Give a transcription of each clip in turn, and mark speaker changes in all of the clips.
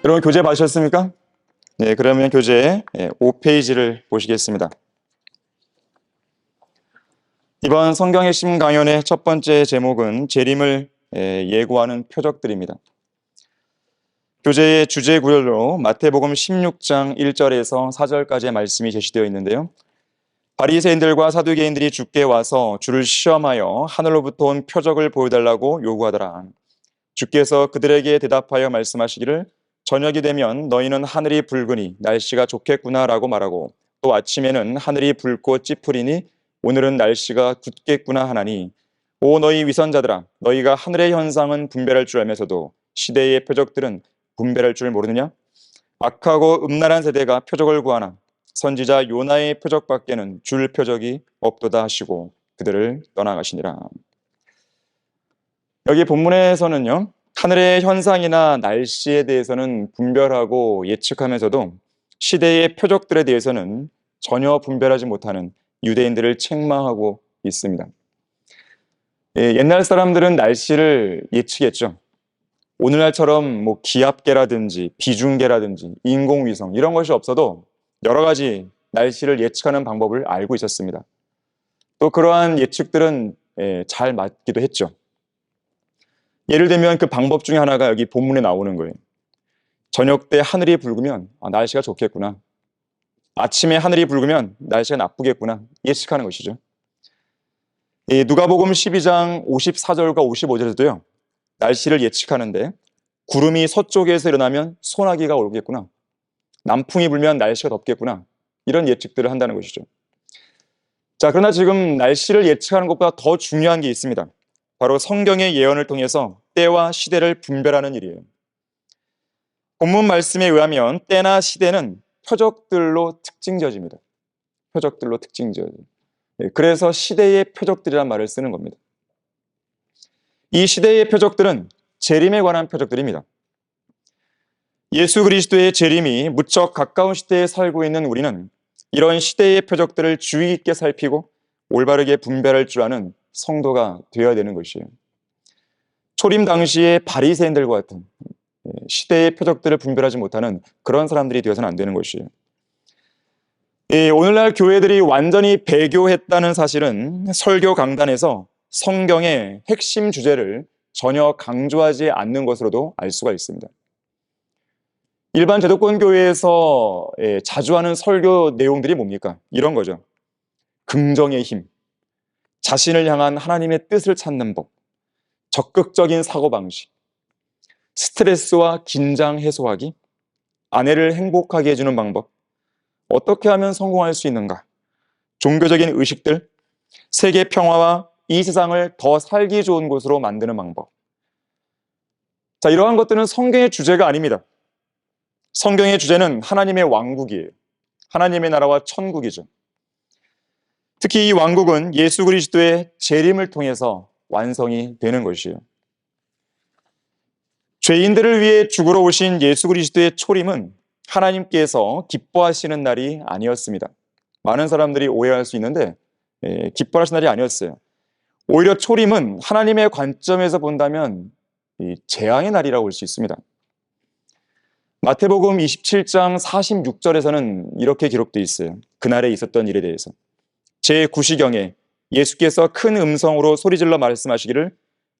Speaker 1: 여러분 교재 봐주셨습니까? 네, 그러면 교재 5페이지를 보시겠습니다. 이번 성경 핵심 강연의 첫 번째 제목은 재림을 예고하는 표적들입니다. 교재의 주제 구절로 마태복음 16장 1절에서 4절까지의 말씀이 제시되어 있는데요. 바리새인들과 사두개인들이 주께 와서 주를 시험하여 하늘로부터 온 표적을 보여달라고 요구하더라. 주께서 그들에게 대답하여 말씀하시기를 저녁이 되면 너희는 하늘이 붉으니 날씨가 좋겠구나라고 말하고 또 아침에는 하늘이 붉고 찌푸리니 오늘은 날씨가 굳겠구나 하나니 오 너희 위선자들아 너희가 하늘의 현상은 분별할 줄 알면서도 시대의 표적들은 분별할 줄 모르느냐? 악하고 음란한 세대가 표적을 구하나 선지자 요나의 표적밖에는 줄 표적이 없도다 하시고 그들을 떠나가시니라. 여기 본문에서는요. 하늘의 현상이나 날씨에 대해서는 분별하고 예측하면서도 시대의 표적들에 대해서는 전혀 분별하지 못하는 유대인들을 책망하고 있습니다. 옛날 사람들은 날씨를 예측했죠. 오늘날처럼 기압계라든지 비중계라든지 인공위성 이런 것이 없어도 여러 가지 날씨를 예측하는 방법을 알고 있었습니다. 또 그러한 예측들은 잘 맞기도 했죠. 예를 들면 그 방법 중에 하나가 여기 본문에 나오는 거예요. 저녁 때 하늘이 붉으면 날씨가 좋겠구나. 아침에 하늘이 붉으면 날씨가 나쁘겠구나. 예측하는 것이죠. 누가복음 12장 54절과 55절에서도요. 날씨를 예측하는데 구름이 서쪽에서 일어나면 소나기가 오겠구나. 남풍이 불면 날씨가 덥겠구나. 이런 예측들을 한다는 것이죠. 자, 그러나 지금 날씨를 예측하는 것보다 더 중요한 게 있습니다. 바로 성경의 예언을 통해서 때와 시대를 분별하는 일이에요. 본문 말씀에 의하면 때나 시대는 표적들로 특징지어집니다. 표적들로 특징지어집니다. 그래서 시대의 표적들이란 말을 쓰는 겁니다. 이 시대의 표적들은 재림에 관한 표적들입니다. 예수 그리스도의 재림이 무척 가까운 시대에 살고 있는 우리는 이런 시대의 표적들을 주의 있게 살피고 올바르게 분별할 줄 아는 성도가 되어야 되는 것이에요. 초림 당시의 바리새인들과 같은 시대의 표적들을 분별하지 못하는 그런 사람들이 되어서는 안 되는 것이에요. 오늘날 교회들이 완전히 배교했다는 사실은 설교 강단에서 성경의 핵심 주제를 전혀 강조하지 않는 것으로도 알 수가 있습니다. 일반 제도권 교회에서 자주 하는 설교 내용들이 뭡니까? 이런 거죠. 긍정의 힘, 자신을 향한 하나님의 뜻을 찾는 법, 적극적인 사고방식, 스트레스와 긴장 해소하기, 아내를 행복하게 해주는 방법, 어떻게 하면 성공할 수 있는가, 종교적인 의식들, 세계 평화와 이 세상을 더 살기 좋은 곳으로 만드는 방법. 자, 이러한 것들은 성경의 주제가 아닙니다. 성경의 주제는 하나님의 왕국이에요. 하나님의 나라와 천국이죠. 특히 이 왕국은 예수 그리스도의 재림을 통해서 완성이 되는 것이에요. 죄인들을 위해 죽으러 오신 예수 그리스도의 초림은 하나님께서 기뻐하시는 날이 아니었습니다. 많은 사람들이 오해할 수 있는데 기뻐하시는 날이 아니었어요. 오히려 초림은 하나님의 관점에서 본다면 재앙의 날이라고 볼 수 있습니다. 마태복음 27장 46절에서는 이렇게 기록되어 있어요. 그날에 있었던 일에 대해서. 제9시경에 예수께서 큰 음성으로 소리질러 말씀하시기를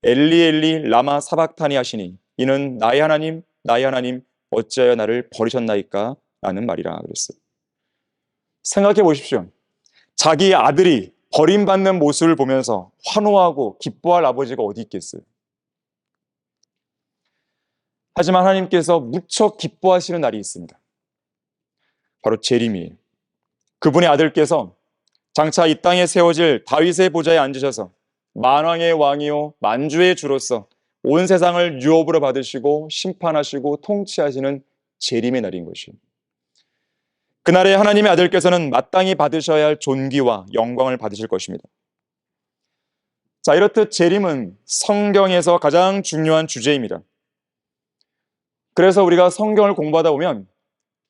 Speaker 1: 엘리 엘리 라마 사박타니 하시니 이는 나의 하나님 나의 하나님 어찌하여 나를 버리셨나이까 라는 말이라 그랬어요. 생각해 보십시오. 자기 아들이 버림받는 모습을 보면서 환호하고 기뻐할 아버지가 어디 있겠어요? 하지만 하나님께서 무척 기뻐하시는 날이 있습니다. 바로 재림이에요. 그분의 아들께서 장차 이 땅에 세워질 다윗의 보좌에 앉으셔서 만왕의 왕이요 만주의 주로서 온 세상을 유업으로 받으시고 심판하시고 통치하시는 재림의 날인 것이에요. 그날에 하나님의 아들께서는 마땅히 받으셔야 할 존귀와 영광을 받으실 것입니다. 자, 이렇듯 재림은 성경에서 가장 중요한 주제입니다. 그래서 우리가 성경을 공부하다 보면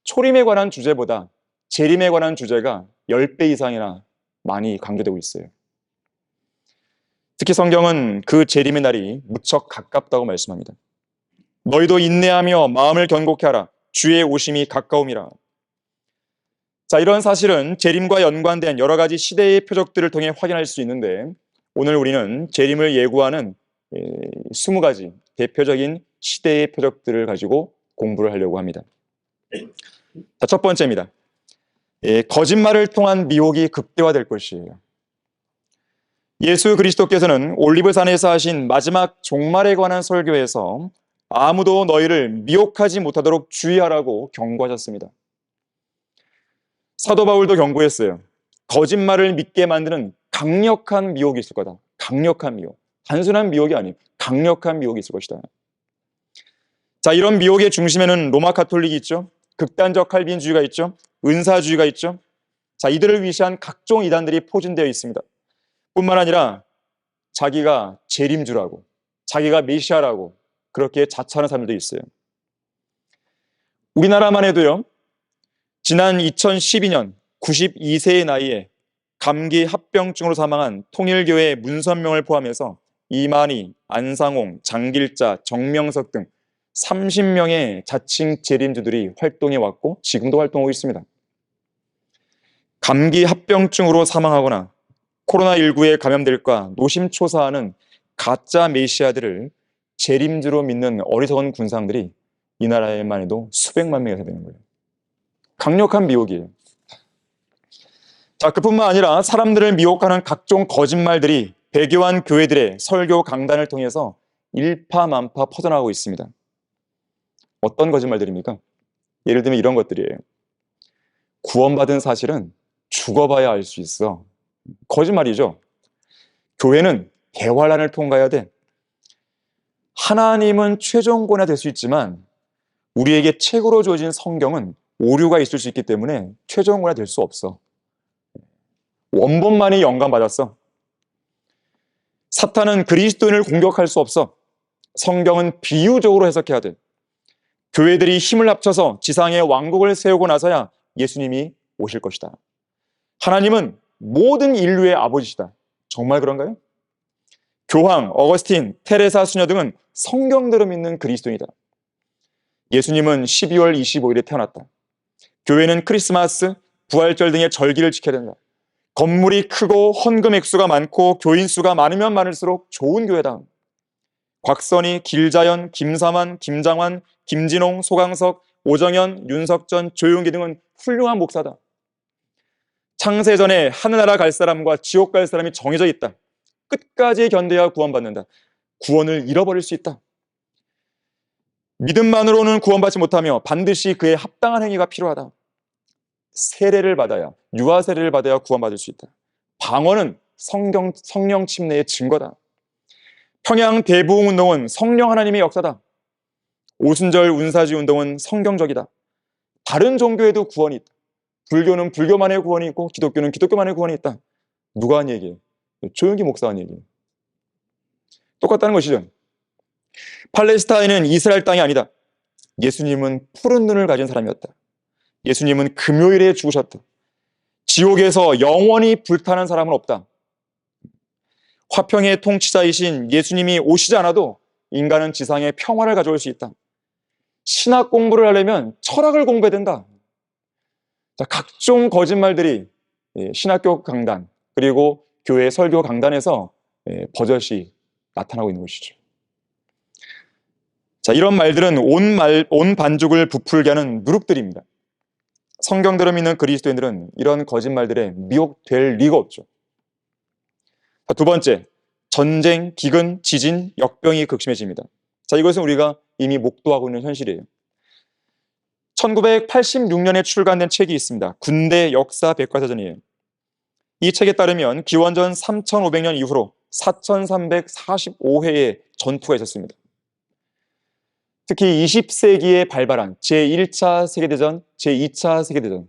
Speaker 1: 초림에 관한 주제보다 재림에 관한 주제가 10배 이상이나 많이 강조되고 있어요. 특히 성경은 그 재림의 날이 무척 가깝다고 말씀합니다. 너희도 인내하며 마음을 견고케 하라. 주의 오심이 가까움이라. 자, 이런 사실은 재림과 연관된 여러 가지 시대의 표적들을 통해 확인할 수 있는데, 오늘 우리는 재림을 예고하는 20가지 대표적인 시대의 표적들을 가지고 공부를 하려고 합니다. 자, 첫 번째입니다. 거짓말을 통한 미혹이 극대화될 것이에요. 예수 그리스도께서는 올리브산에서 하신 마지막 종말에 관한 설교에서 아무도 너희를 미혹하지 못하도록 주의하라고 경고하셨습니다. 사도 바울도 경고했어요. 거짓말을 믿게 만드는 강력한 미혹이 있을 거다. 강력한 미혹. 단순한 미혹이 아니에요. 강력한 미혹이 있을 것이다. 자, 이런 미혹의 중심에는 로마 가톨릭이 있죠. 극단적 칼빈주의가 있죠. 은사주의가 있죠. 자, 이들을 위시한 각종 이단들이 포진되어 있습니다. 뿐만 아니라 자기가 재림주라고, 자기가 메시아라고 그렇게 자처하는 사람들도 있어요. 우리나라만 해도요, 지난 2012년 92세의 나이에 감기 합병증으로 사망한 통일교회 문선명을 포함해서 이만희, 안상홍, 장길자, 정명석 등 30명의 자칭 재림주들이 활동해 왔고 지금도 활동하고 있습니다. 감기 합병증으로 사망하거나 코로나19에 감염될까 노심초사하는 가짜 메시아들을 재림주로 믿는 어리석은 군상들이 이 나라에만 해도 수백만 명이 되는 거예요. 강력한 미혹이에요. 자, 그뿐만 아니라 사람들을 미혹하는 각종 거짓말들이 배교한 교회들의 설교 강단을 통해서 일파만파 퍼져나가고 있습니다. 어떤 거짓말들입니까? 예를 들면 이런 것들이에요. 구원받은 사실은 죽어봐야 알 수 있어. 거짓말이죠. 교회는 대환란을 통과해야 돼. 하나님은 최종권에 될 수 있지만 우리에게 책으로 주어진 성경은 오류가 있을 수 있기 때문에 최종권에 될 수 없어. 원본만이 영감받았어. 사탄은 그리스도인을 공격할 수 없어. 성경은 비유적으로 해석해야 돼. 교회들이 힘을 합쳐서 지상에 왕국을 세우고 나서야 예수님이 오실 것이다. 하나님은 모든 인류의 아버지시다. 정말 그런가요? 교황, 어거스틴, 테레사 수녀 등은 성경대로 믿는 그리스도인이다. 예수님은 12월 25일에 태어났다. 교회는 크리스마스, 부활절 등의 절기를 지켜야 된다. 건물이 크고 헌금 액수가 많고 교인 수가 많으면 많을수록 좋은 교회다. 곽선희, 길자연, 김사만, 김장환, 김진홍, 소강석, 오정현, 윤석전, 조용기 등은 훌륭한 목사다. 창세전에 하늘나라 갈 사람과 지옥 갈 사람이 정해져 있다. 끝까지 견뎌야 구원받는다. 구원을 잃어버릴 수 있다. 믿음만으로는 구원받지 못하며 반드시 그에 합당한 행위가 필요하다. 세례를 받아야, 유아 세례를 받아야 구원받을 수 있다. 방언은 성령 침례의 증거다. 평양 대부흥 운동은 성령 하나님의 역사다. 오순절 운사지 운동은 성경적이다. 다른 종교에도 구원이 있다. 불교는 불교만의 구원이 있고 기독교는 기독교만의 구원이 있다. 누가 한 얘기예요? 조용기 목사가 한 얘기예요. 똑같다는 것이죠. 팔레스타인은 이스라엘 땅이 아니다. 예수님은 푸른 눈을 가진 사람이었다. 예수님은 금요일에 죽으셨다. 지옥에서 영원히 불타는 사람은 없다. 화평의 통치자이신 예수님이 오시지 않아도 인간은 지상에 평화를 가져올 수 있다. 신학 공부를 하려면 철학을 공부해야 된다. 자, 각종 거짓말들이 신학교 강단 그리고 교회 설교 강단에서 버젓이 나타나고 있는 것이죠. 자, 이런 말들은 온 반죽을 부풀게 하는 누룩들입니다. 성경대로 믿는 그리스도인들은 이런 거짓말들에 미혹될 리가 없죠. 자, 두 번째, 전쟁, 기근, 지진, 역병이 극심해집니다. 자, 이것은 우리가 이미 목도하고 있는 현실이에요. 1986년에 출간된 책이 있습니다. 군대 역사 백과사전이에요. 이 책에 따르면 기원전 3500년 이후로 4345회의 전투가 있었습니다. 특히 20세기에 발발한 제1차 세계대전, 제2차 세계대전,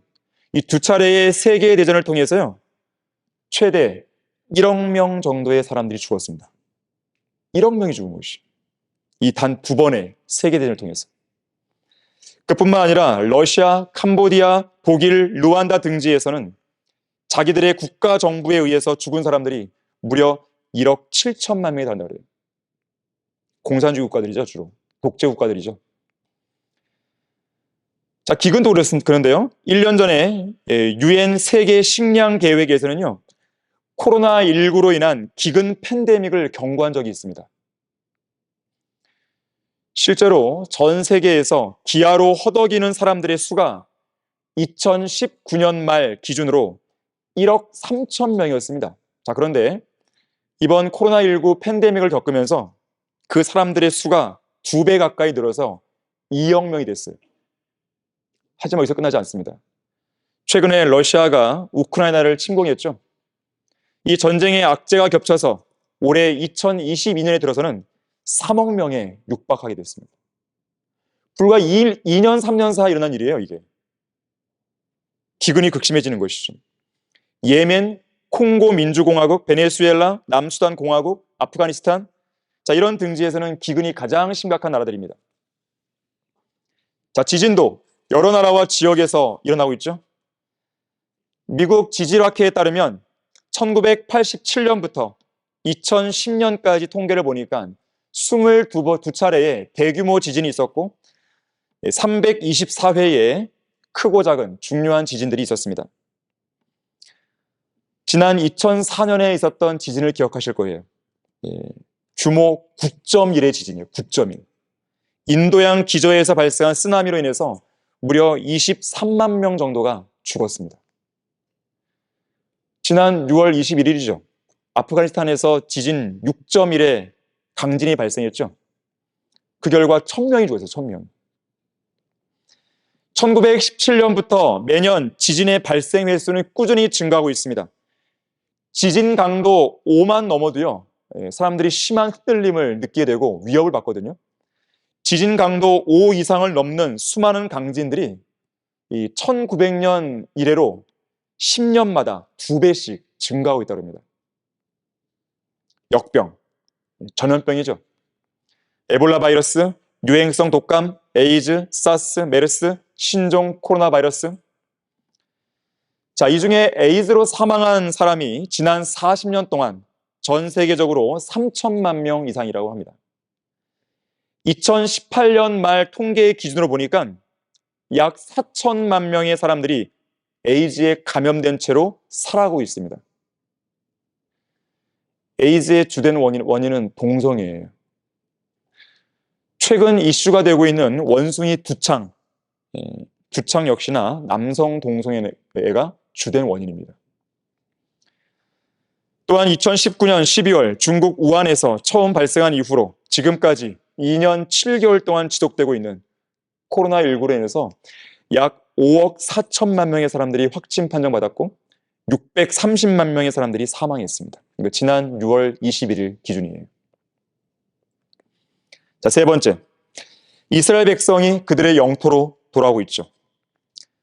Speaker 1: 이 두 차례의 세계대전을 통해서요, 최대 1억 명 정도의 사람들이 죽었습니다. 1억 명이 죽은 것이. 이 단 두 번의 세계대전을 통해서. 그뿐만 아니라 러시아, 캄보디아, 독일, 루안다 등지에서는 자기들의 국가 정부에 의해서 죽은 사람들이 무려 1억 7천만 명이 된다고 그래요. 공산주의 국가들이죠, 주로. 독재 국가들이죠. 자, 기근도 그런데요. 1년 전에 유엔 세계 식량 계획에서는요. 코로나19로 인한 기근 팬데믹을 경고한 적이 있습니다. 실제로 전 세계에서 기아로 허덕이는 사람들의 수가 2019년 말 기준으로 1억 3천 명이었습니다. 자, 그런데 이번 코로나19 팬데믹을 겪으면서 그 사람들의 수가 2배 가까이 늘어서 2억 명이 됐어요. 하지만 여기서 끝나지 않습니다. 최근에 러시아가 우크라이나를 침공했죠. 이 전쟁의 악재가 겹쳐서 올해 2022년에 들어서는 3억 명에 육박하게 됐습니다. 불과 2년, 3년 사이 일어난 일이에요, 이게. 기근이 극심해지는 것이죠. 예멘, 콩고 민주공화국, 베네수엘라, 남수단 공화국, 아프가니스탄, 자, 이런 등지에서는 기근이 가장 심각한 나라들입니다. 자, 지진도 여러 나라와 지역에서 일어나고 있죠. 미국 지질학회에 따르면 1987년부터 2010년까지 통계를 보니까 22차례의 대규모 지진이 있었고 324회의 크고 작은 중요한 지진들이 있었습니다. 지난 2004년에 있었던 지진을 기억하실 거예요. 규모 9.1의 지진이에요. 9.1. 인도양 기저에서 발생한 쓰나미로 인해서 무려 23만 명 정도가 죽었습니다. 지난 6월 21일이죠. 아프가니스탄에서 지진 6.1의 강진이 발생했죠. 그 결과 1000명이 죽었어요. 1000명. 1917년부터 매년 지진의 발생 횟수는 꾸준히 증가하고 있습니다. 지진 강도 5만 넘어도요. 사람들이 심한 흔들림을 느끼게 되고 위협을 받거든요. 지진 강도 5 이상을 넘는 수많은 강진들이 이 1900년 이래로 10년마다 2배씩 증가하고 있다고 합니다. 역병, 전염병이죠. 에볼라 바이러스, 유행성 독감, 에이즈, 사스, 메르스, 신종 코로나 바이러스. 자, 이 중에 에이즈로 사망한 사람이 지난 40년 동안 전 세계적으로 3천만 명 이상이라고 합니다. 2018년 말 통계 기준으로 보니까 약 4천만 명의 사람들이 에이즈에 감염된 채로 살아가고 있습니다. 에이즈의 주된 원인은 동성애예요. 최근 이슈가 되고 있는 원숭이 두창 역시나 남성 동성애가 주된 원인입니다. 또한 2019년 12월 중국 우한에서 처음 발생한 이후로 지금까지 2년 7개월 동안 지속되고 있는 코로나19로 인해서 약 5억 4천만 명의 사람들이 확진 판정받았고 630만 명의 사람들이 사망했습니다. 그러니까 지난 6월 21일 기준이에요. 자, 세 번째. 이스라엘 백성이 그들의 영토로 돌아오고 있죠.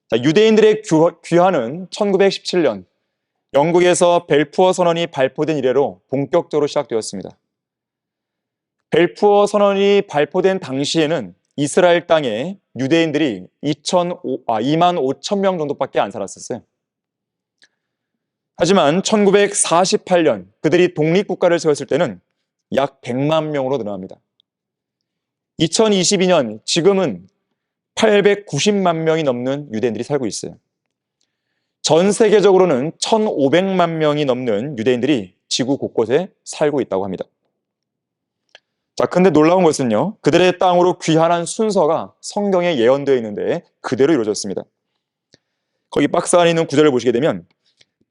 Speaker 1: 자, 유대인들의 귀환은 1917년 영국에서 벨푸어 선언이 발표된 이래로 본격적으로 시작되었습니다. 벨푸어 선언이 발표된 당시에는 이스라엘 땅에 유대인들이 2만 5천 명 정도밖에 안 살았었어요. 하지만 1948년 그들이 독립국가를 세웠을 때는 약 100만 명으로 늘어납니다. 2022년 지금은 890만 명이 넘는 유대인들이 살고 있어요. 전 세계적으로는 1,500만 명이 넘는 유대인들이 지구 곳곳에 살고 있다고 합니다. 자, 근데 놀라운 것은요. 그들의 땅으로 귀환한 순서가 성경에 예언되어 있는데 그대로 이루어졌습니다. 거기 박스 안에 있는 구절을 보시게 되면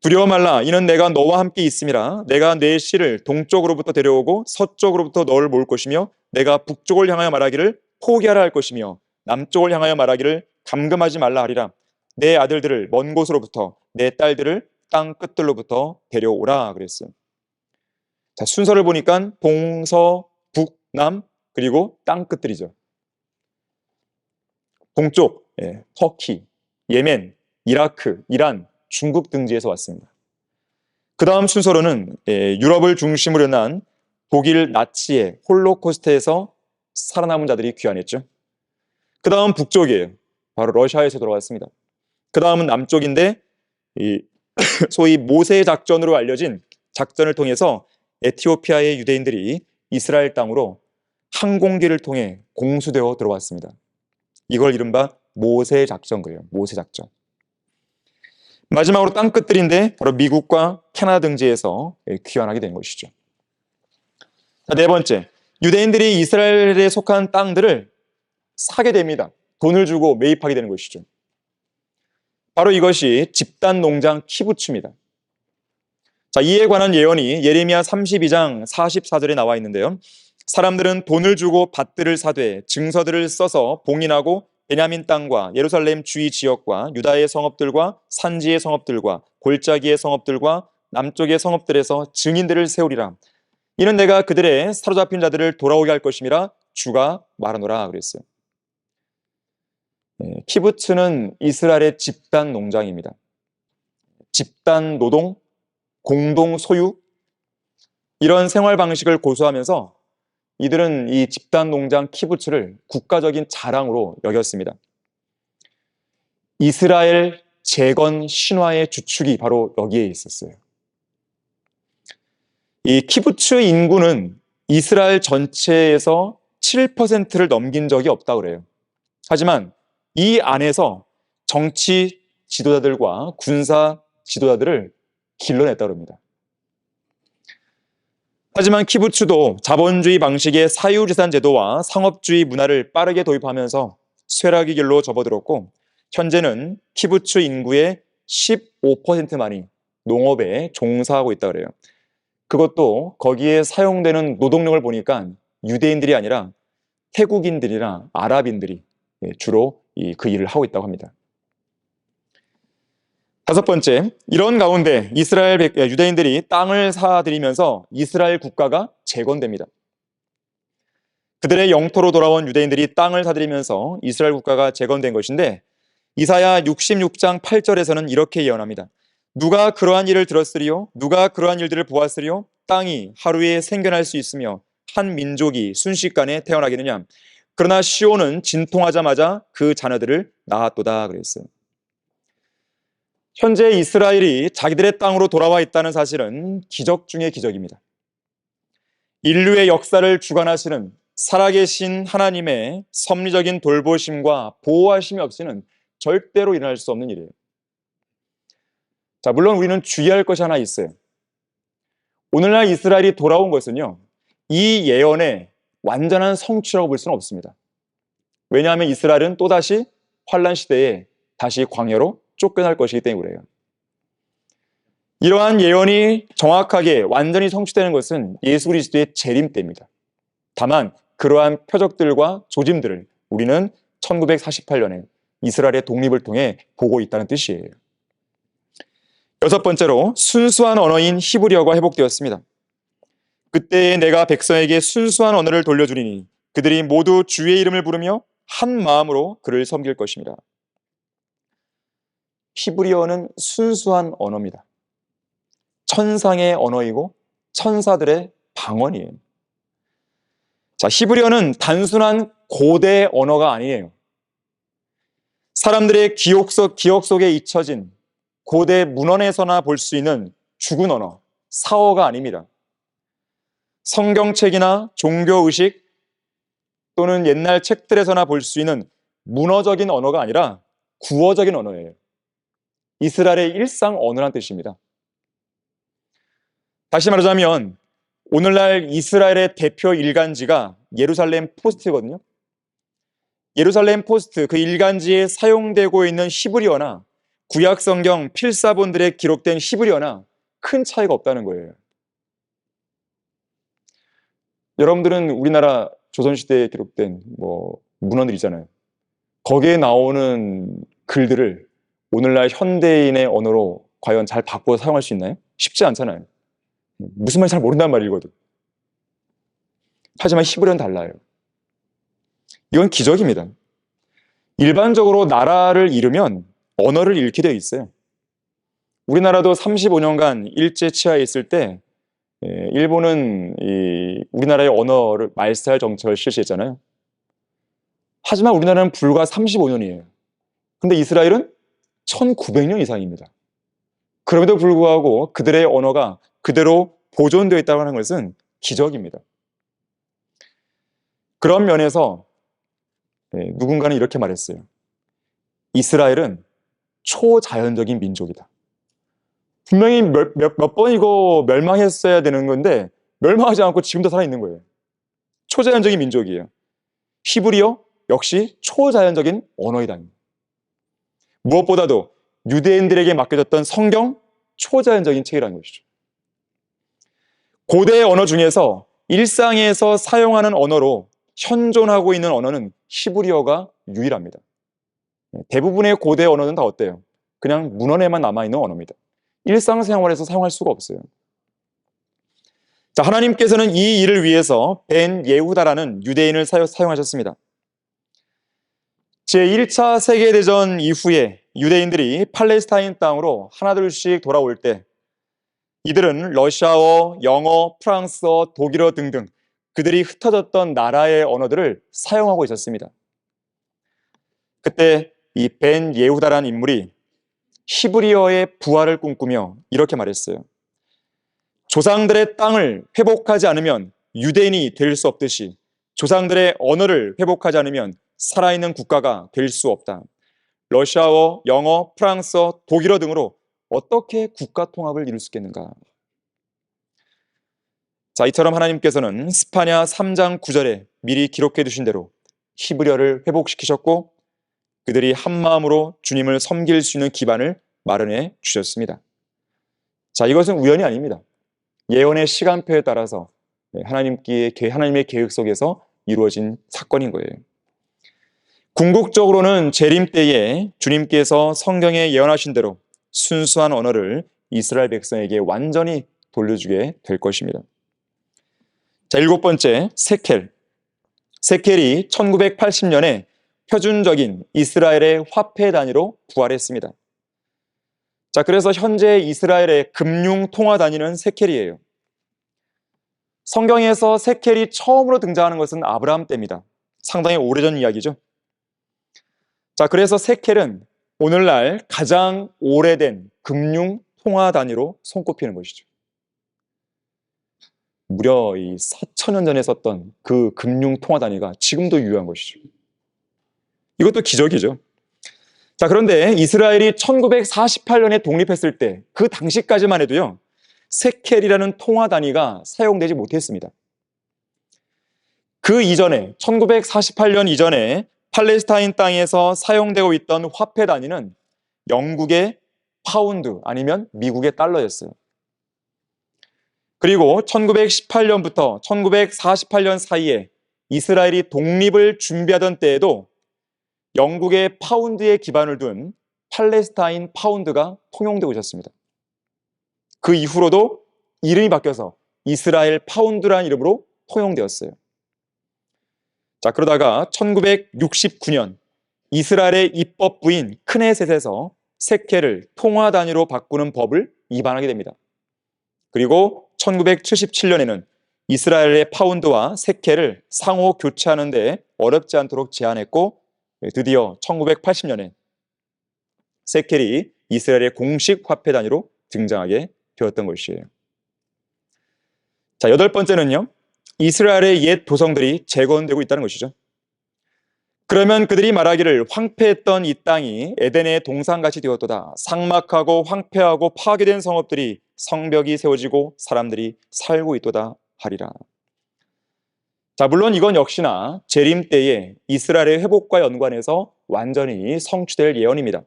Speaker 1: 두려워 말라 이는 내가 너와 함께 있음이라 내가 내 씨를 동쪽으로부터 데려오고 서쪽으로부터 너를 모을 것이며 내가 북쪽을 향하여 말하기를 포기하라 할 것이며 남쪽을 향하여 말하기를 감금하지 말라 하리라 내 아들들을 먼 곳으로부터 내 딸들을 땅 끝들로부터 데려오라 그랬어요. 자, 순서를 보니까 동서 북, 남, 그리고 땅 끝들이죠. 동쪽, 터키, 예멘, 이라크, 이란, 중국 등지에서 왔습니다. 그 다음 순서로는 유럽을 중심으로 일어난 독일 나치의 홀로코스트에서 살아남은 자들이 귀환했죠. 그 다음 북쪽이에요. 바로 러시아에서 돌아왔습니다. 그 다음은 남쪽인데 소위 모세 작전으로 알려진 작전을 통해서 에티오피아의 유대인들이 이스라엘 땅으로 항공기를 통해 공수되어 들어왔습니다. 이걸 이른바 모세 작전 그래요. 모세 작전. 마지막으로 땅끝들인데 바로 미국과 캐나다 등지에서 귀환하게 된 것이죠. 자, 네 번째, 유대인들이 이스라엘에 속한 땅들을 사게 됩니다. 돈을 주고 매입하게 되는 것이죠. 바로 이것이 집단 농장 키부츠입니다. 자, 이에 관한 예언이 예레미야 32장 44절에 나와 있는데요. 사람들은 돈을 주고 밭들을 사되 증서들을 써서 봉인하고 베냐민 땅과 예루살렘 주위 지역과 유다의 성읍들과 산지의 성읍들과 골짜기의 성읍들과 남쪽의 성읍들에서 증인들을 세우리라. 이는 내가 그들의 사로잡힌 자들을 돌아오게 할 것임이라 주가 말하노라 그랬어요. 키부츠는 이스라엘의 집단 농장입니다. 집단 노동, 공동 소유, 이런 생활 방식을 고수하면서 이들은 이 집단 농장 키부츠를 국가적인 자랑으로 여겼습니다. 이스라엘 재건 신화의 주축이 바로 여기에 있었어요. 이 키부츠 인구는 이스라엘 전체에서 7%를 넘긴 적이 없다고 그래요. 하지만 이 안에서 정치 지도자들과 군사 지도자들을 길러냈다고 합니다. 하지만 키부츠도 자본주의 방식의 사유재산 제도와 상업주의 문화를 빠르게 도입하면서 쇠락의 길로 접어들었고, 현재는 키부츠 인구의 15%만이 농업에 종사하고 있다고 그래요. 그것도 거기에 사용되는 노동력을 보니까 유대인들이 아니라 태국인들이나 아랍인들이 주로 그 일을 하고 있다고 합니다. 다섯 번째, 이런 가운데 유대인들이 땅을 사들이면서 이스라엘 국가가 재건됩니다. 그들의 영토로 돌아온 유대인들이 땅을 사들이면서 이스라엘 국가가 재건된 것인데, 이사야 66장 8절에서는 이렇게 예언합니다. 누가 그러한 일을 들었으리요? 누가 그러한 일들을 보았으리요? 땅이 하루에 생겨날 수 있으며 한 민족이 순식간에 태어나겠느냐? 그러나 시온은 진통하자마자 그 자녀들을 낳았도다 그랬어요. 현재 이스라엘이 자기들의 땅으로 돌아와 있다는 사실은 기적 중의 기적입니다. 인류의 역사를 주관하시는 살아계신 하나님의 섭리적인 돌보심과 보호하심이 없이는 절대로 일어날 수 없는 일이에요. 자, 물론 우리는 주의할 것이 하나 있어요. 오늘날 이스라엘이 돌아온 것은요, 이 예언의 완전한 성취라고 볼 수는 없습니다. 왜냐하면 이스라엘은 또다시 환란 시대에 다시 광야로 쫓겨날 것이기 때문에 그래요. 이러한 예언이 정확하게 완전히 성취되는 것은 예수 그리스도의 재림 때입니다. 다만 그러한 표적들과 조짐들을 우리는 1948년에 이스라엘의 독립을 통해 보고 있다는 뜻이에요. 여섯 번째로 순수한 언어인 히브리어가 회복되었습니다. 그때 내가 백성에게 순수한 언어를 돌려주리니 그들이 모두 주의 이름을 부르며 한 마음으로 그를 섬길 것입니다. 히브리어는 순수한 언어입니다. 천상의 언어이고 천사들의 방언이에요. 자, 히브리어는 단순한 고대 언어가 아니에요. 사람들의 기억 속에 잊혀진 고대 문헌에서나 볼 수 있는 죽은 언어, 사어가 아닙니다. 성경책이나 종교의식 또는 옛날 책들에서나 볼 수 있는 문어적인 언어가 아니라 구어적인 언어예요. 이스라엘의 일상 언어란 뜻입니다. 다시 말하자면 오늘날 이스라엘의 대표 일간지가 예루살렘 포스트거든요. 예루살렘 포스트, 그 일간지에 사용되고 있는 히브리어나 구약 성경 필사본들에 기록된 히브리어나 큰 차이가 없다는 거예요. 여러분들은 우리나라 조선시대에 기록된 문헌들이잖아요. 거기에 나오는 글들을 오늘날 현대인의 언어로 과연 잘 바꿔 사용할 수 있나요? 쉽지 않잖아요. 무슨 말인지 잘 모른단 말이거든. 하지만 히브리어는 달라요. 이건 기적입니다. 일반적으로 나라를 잃으면 언어를 잃게 되어 있어요. 우리나라도 35년간 일제 치하에 있을 때 일본은 우리나라의 언어를 말살 정책을 실시했잖아요. 하지만 우리나라는 불과 35년이에요. 근데 이스라엘은 1900년 이상입니다. 그럼에도 불구하고 그들의 언어가 그대로 보존되어 있다고 하는 것은 기적입니다. 그런 면에서 누군가는 이렇게 말했어요. 이스라엘은 초자연적인 민족이다. 분명히 몇 번이고 멸망했어야 되는 건데 멸망하지 않고 지금도 살아있는 거예요. 초자연적인 민족이에요. 히브리어 역시 초자연적인 언어이다. 무엇보다도 유대인들에게 맡겨졌던 성경, 초자연적인 책이라는 것이죠. 고대의 언어 중에서 일상에서 사용하는 언어로 현존하고 있는 언어는 히브리어가 유일합니다. 대부분의 고대 언어는 다 어때요? 그냥 문헌에만 남아있는 언어입니다. 일상생활에서 사용할 수가 없어요. 자, 하나님께서는 이 일을 위해서 벤 예후다라는 유대인을 사용하셨습니다. 제1차 세계대전 이후에 유대인들이 팔레스타인 땅으로 하나둘씩 돌아올 때 이들은 러시아어, 영어, 프랑스어, 독일어 등등 그들이 흩어졌던 나라의 언어들을 사용하고 있었습니다. 그때 이 벤 예후다라는 인물이 히브리어의 부활을 꿈꾸며 이렇게 말했어요. 조상들의 땅을 회복하지 않으면 유대인이 될 수 없듯이 조상들의 언어를 회복하지 않으면 살아있는 국가가 될 수 없다. 러시아어, 영어, 프랑스어, 독일어 등으로 어떻게 국가 통합을 이룰 수 있겠는가? 자, 이처럼 하나님께서는 스파냐 3장 9절에 미리 기록해 두신 대로 히브리어를 회복시키셨고 그들이 한마음으로 주님을 섬길 수 있는 기반을 마련해 주셨습니다. 자, 이것은 우연이 아닙니다. 예언의 시간표에 따라서 하나님의 계획 속에서 이루어진 사건인 거예요. 궁극적으로는 재림 때에 주님께서 성경에 예언하신 대로 순수한 언어를 이스라엘 백성에게 완전히 돌려주게 될 것입니다. 자, 7번째, 세켈. 세켈이 1980년에 표준적인 이스라엘의 화폐 단위로 부활했습니다. 자, 그래서 현재 이스라엘의 금융 통화 단위는 세켈이에요. 성경에서 세켈이 처음으로 등장하는 것은 아브라함 때입니다. 상당히 오래전 이야기죠. 자, 그래서 세켈은 오늘날 가장 오래된 금융 통화 단위로 손꼽히는 것이죠. 무려 이 4,000년 전에 썼던 그 금융 통화 단위가 지금도 유효한 것이죠. 이것도 기적이죠. 자, 그런데 이스라엘이 1948년에 독립했을 때 그 당시까지만 해도요, 세켈이라는 통화 단위가 사용되지 못했습니다. 그 이전에 1948년 이전에 팔레스타인 땅에서 사용되고 있던 화폐 단위는 영국의 파운드 아니면 미국의 달러였어요. 그리고 1918년부터 1948년 사이에 이스라엘이 독립을 준비하던 때에도 영국의 파운드에 기반을 둔 팔레스타인 파운드가 통용되고 있었습니다. 그 이후로도 이름이 바뀌어서 이스라엘 파운드라는 이름으로 통용되었어요. 자, 그러다가 1969년 이스라엘의 입법부인 크네셋에서 세켈을 통화 단위로 바꾸는 법을 위반하게 됩니다. 그리고 1977년에는 이스라엘의 파운드와 세켈을 상호 교체하는 데 어렵지 않도록 제한했고 드디어 1980년에 세켈이 이스라엘의 공식 화폐 단위로 등장하게 되었던 것이에요. 자, 8번째는요. 이스라엘의 옛 도성들이 재건되고 있다는 것이죠. 그러면 그들이 말하기를 황폐했던 이 땅이 에덴의 동산같이 되었도다. 삭막하고 황폐하고 파괴된 성읍들이 성벽이 세워지고 사람들이 살고 있도다 하리라. 자, 물론 이건 역시나 재림 때에 이스라엘의 회복과 연관해서 완전히 성취될 예언입니다.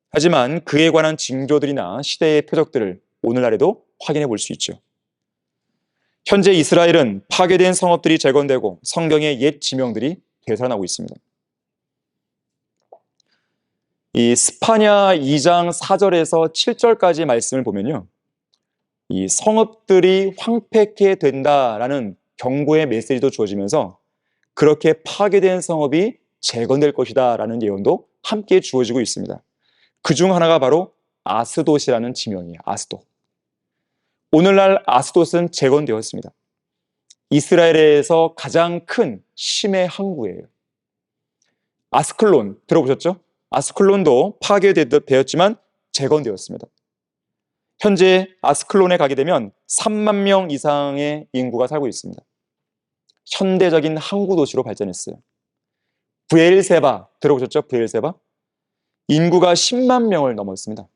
Speaker 1: 하지만 그에 관한 징조들이나 시대의 표적들을 오늘날에도 확인해 볼 수 있죠. 현재 이스라엘은 파괴된 성읍들이 재건되고 성경의 옛 지명들이 되살아나고 있습니다. 이 스파냐 2장 4절에서 7절까지 말씀을 보면요. 이 성읍들이 황폐케 된다라는 경고의 메시지도 주어지면서 그렇게 파괴된 성읍이 재건될 것이다 라는 예언도 함께 주어지고 있습니다. 그중 하나가 바로 아스돗이라는 지명이에요. 아스돗. 오늘날 아스돗은 재건되었습니다. 이스라엘에서 가장 큰 심해 항구예요. 아스클론 들어보셨죠? 아스클론도 파괴되었지만 재건되었습니다. 현재 아스클론에 가게 되면 3만 명 이상의 인구가 살고 있습니다. 현대적인 항구 도시로 발전했어요. 브엘세바 들어보셨죠? 브엘세바? 인구가 10만 명을 넘었습니다.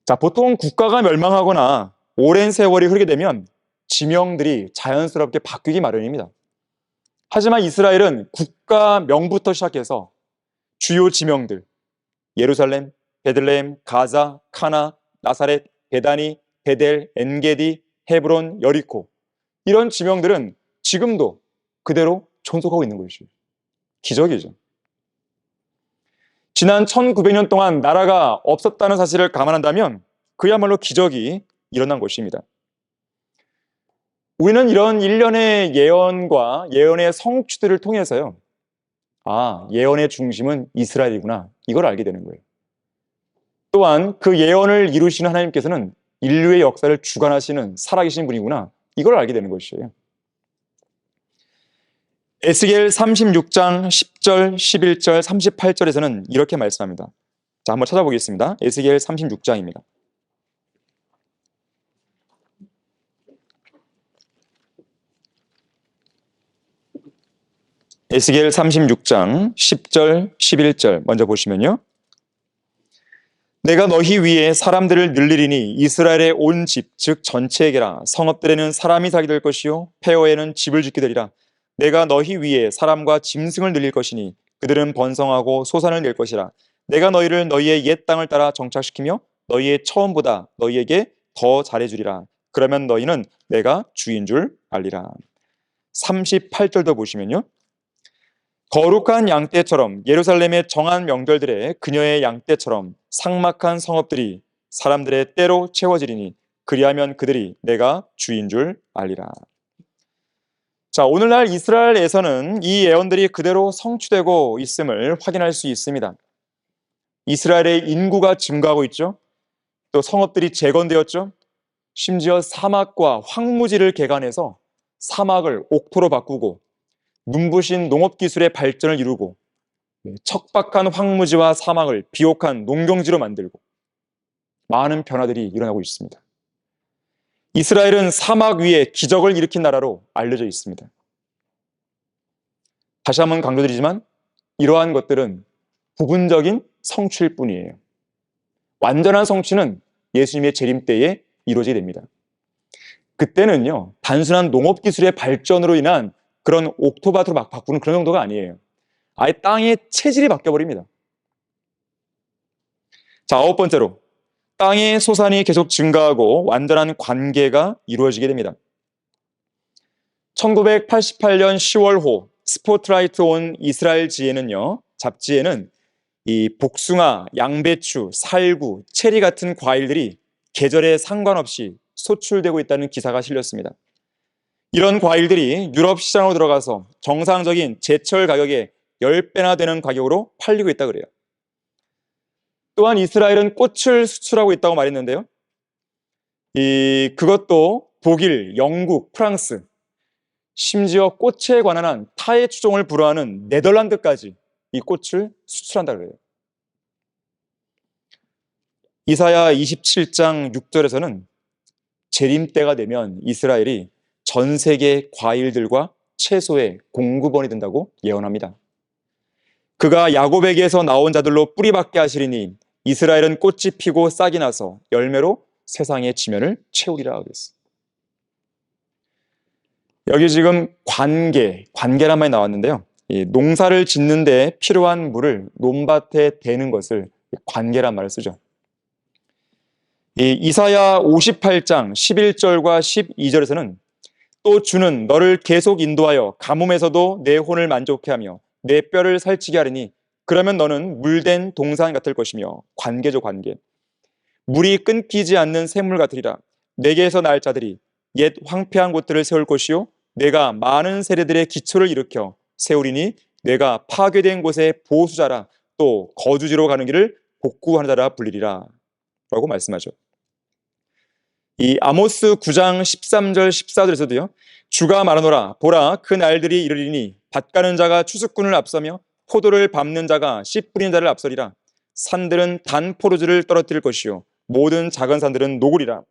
Speaker 1: 자, 보통 국가가 멸망하거나 오랜 세월이 흐르게 되면 지명들이 자연스럽게 바뀌기 마련입니다. 하지만 이스라엘은 국가명부터 시작해서 주요 지명들, 예루살렘, 베들레헴, 가자, 카나, 나사렛, 베다니, 베델, 엔게디, 헤브론, 여리코, 이런 지명들은 지금도 그대로 존속하고 있는 것이죠. 기적이죠. 지난 1900년 동안 나라가 없었다는 사실을 감안한다면 그야말로 기적이 일어난 것입니다. 우리는 이런 일련의 예언과 예언의 성취들을 통해서요, 예언의 중심은 이스라엘이구나, 이걸 알게 되는 거예요. 또한 그 예언을 이루시는 하나님께서는 인류의 역사를 주관하시는 살아계신 분이구나, 이걸 알게 되는 것이에요. 에스겔 36장 10절, 11절, 38절에서는 이렇게 말씀합니다. 자, 한번 찾아보겠습니다. 에스겔 36장입니다. 에스겔 36장 10절, 11절 먼저 보시면요. 내가 너희 위에 사람들을 늘리리니 이스라엘의 온 집, 즉 전체에게라. 성읍들에는 사람이 살게 될 것이요 폐허에는 집을 짓게 되리라. 내가 너희 위에 사람과 짐승을 늘릴 것이니 그들은 번성하고 소산을 낼 것이라. 내가 너희를 너희의 옛 땅을 따라 정착시키며 너희의 처음보다 너희에게 더 잘해주리라. 그러면 너희는 내가 주인 줄 알리라. 38절도 보시면요. 거룩한 양떼처럼 예루살렘의 정한 명절들에 그녀의 양떼처럼 삭막한 성읍들이 사람들의 때로 채워지리니 그리하면 그들이 내가 주인 줄 알리라. 자, 오늘날 이스라엘에서는 이 예언들이 그대로 성취되고 있음을 확인할 수 있습니다. 이스라엘의 인구가 증가하고 있죠. 또 성읍들이 재건되었죠. 심지어 사막과 황무지를 개간해서 사막을 옥토로 바꾸고 눈부신 농업기술의 발전을 이루고 척박한 황무지와 사막을 비옥한 농경지로 만들고 많은 변화들이 일어나고 있습니다. 이스라엘은 사막 위에 기적을 일으킨 나라로 알려져 있습니다. 다시 한번 강조드리지만 이러한 것들은 부분적인 성취일 뿐이에요. 완전한 성취는 예수님의 재림 때에 이루어지게 됩니다. 그때는요, 단순한 농업기술의 발전으로 인한 그런 옥토밭으로 막 바꾸는 그런 정도가 아니에요. 아예 땅의 체질이 바뀌어버립니다. 자, 9번째로 땅의 소산이 계속 증가하고 완전한 관계가 이루어지게 됩니다. 1988년 10월호 스포트라이트 온 이스라엘 잡지에는 이 복숭아, 양배추, 살구, 체리 같은 과일들이 계절에 상관없이 소출되고 있다는 기사가 실렸습니다. 이런 과일들이 유럽 시장으로 들어가서 정상적인 제철 가격의 10배나 되는 가격으로 팔리고 있다고 그래요. 또한 이스라엘은 꽃을 수출하고 있다고 말했는데요. 그것도 독일, 영국, 프랑스, 심지어 꽃에 관한 한 타의 추종을 불허하는 네덜란드까지 이 꽃을 수출한다고 그래요. 이사야 27장 6절에서는 재림 때가 되면 이스라엘이 전 세계 과일들과 채소의 공급원이 된다고 예언합니다. 그가 야곱에게서 나온 자들로 뿌리박게 하시리니 이스라엘은 꽃이 피고 싹이 나서 열매로 세상의 지면을 채우리라 하겠어. 여기 지금 관계란 말이 나왔는데요. 이 농사를 짓는 데 필요한 물을 논밭에 대는 것을 관계란 말을 쓰죠. 이 이사야 58장 11절과 12절에서는 또 주는 너를 계속 인도하여 가뭄에서도 내 혼을 만족해 하며 내 뼈를 살찌게 하리니 그러면 너는 물된 동산 같을 것이며 관계죠, 관계. 물이 끊기지 않는 샘물 같으리라. 내게서 날 자들이 옛 황폐한 곳들을 세울 것이요 내가 많은 세대들의 기초를 일으켜 세우리니 내가 파괴된 곳의 보수자라 또 거주지로 가는 길을 복구하는 자라 불리리라 라고 말씀하죠. 이 아모스 9장 13절 14절에서도요. 주가 말하노라 보라 그 날들이 이르리니 밭 가는 자가 추수꾼을 앞서며 포도를 밟는 자가 씨 뿌리는 자를 앞서리라. 산들은 단 포도주를 떨어뜨릴 것이요 모든 작은 산들은 녹으리라.